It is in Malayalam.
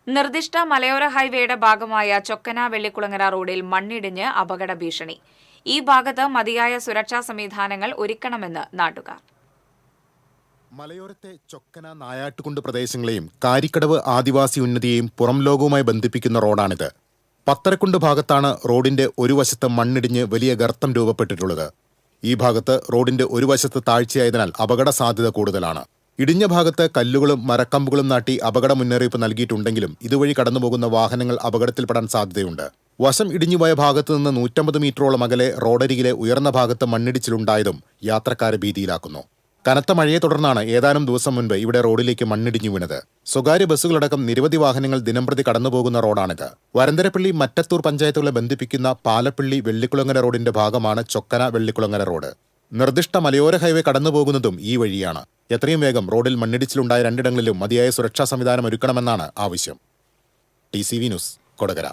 നിർദ്ദിഷ്ട മലയോര ഹൈവേയുടെ ഭാഗമായ ചൊക്കന വെള്ളിക്കുളങ്ങര റോഡിൽ മണ്ണിടിഞ്ഞ് അപകട ഭീഷണി. ഈ ഭാഗത്ത് മതിയായ സുരക്ഷാ സംവിധാനങ്ങൾ ഒരുക്കണമെന്ന് നാട്ടുകാർ. മലയോരത്തെ ചൊക്കന നായാട്ടുകുണ്ട് പ്രദേശങ്ങളെയും കാരിക്കടവ് ആദിവാസി ഉന്നതിയെയും പുറം ലോകവുമായി ബന്ധിപ്പിക്കുന്ന റോഡാണിത്. പത്തരക്കുണ്ട് ഭാഗത്താണ് റോഡിന്റെ ഒരു വശത്ത് മണ്ണിടിഞ്ഞ് വലിയ ഗർത്തം രൂപപ്പെട്ടിട്ടുള്ളത്. ഈ ഭാഗത്ത് റോഡിന്റെ ഒരു വശത്ത് താഴ്ചയായതിനാൽ അപകട സാധ്യത കൂടുതലാണ്. ഇടിഞ്ഞ ഭാഗത്ത് കല്ലുകളും മരക്കമ്പുകളും നാട്ടി അപകട മുന്നറിയിപ്പ് നൽകിയിട്ടുണ്ടെങ്കിലും ഇതുവഴി കടന്നുപോകുന്ന വാഹനങ്ങൾ അപകടത്തിൽപ്പെടാൻ സാധ്യതയുണ്ട്. വശം ഇടിഞ്ഞുപോയ ഭാഗത്തു നിന്ന് 150 മീറ്ററോളം അകലെ റോഡരികിലെ ഉയർന്ന ഭാഗത്ത് മണ്ണിടിച്ചിലുണ്ടായതും യാത്രക്കാരെ ഭീതിയിലാക്കുന്നു. കനത്ത മഴയെ തുടർന്നാണ് ഏതാനും ദിവസം മുൻപ് ഇവിടെ റോഡിലേക്ക് മണ്ണിടിഞ്ഞു വീണത്. സ്വകാര്യ ബസ്സുകളടക്കം നിരവധി വാഹനങ്ങൾ ദിനംപ്രതി കടന്നുപോകുന്ന റോഡാണിത്. വരന്തരപ്പള്ളി മറ്റത്തൂർ പഞ്ചായത്തുകളെ ബന്ധിപ്പിക്കുന്ന പാലപ്പള്ളി വെള്ളിക്കുളങ്ങര റോഡിന്റെ ഭാഗമാണ് ചൊക്കന വെള്ളിക്കുളങ്ങര റോഡ്. നിർദ്ദിഷ്ട മലയോര ഹൈവേ കടന്നുപോകുന്നതും ഈ വഴിയാണ്. എത്രയും വേഗം റോഡിൽ മണ്ണിടിച്ചിലുണ്ടായ രണ്ടിടങ്ങളിലും മതിയായ സുരക്ഷാ സംവിധാനം ഒരുക്കണമെന്നാണ് ആവശ്യം. TCV news, Kodakara.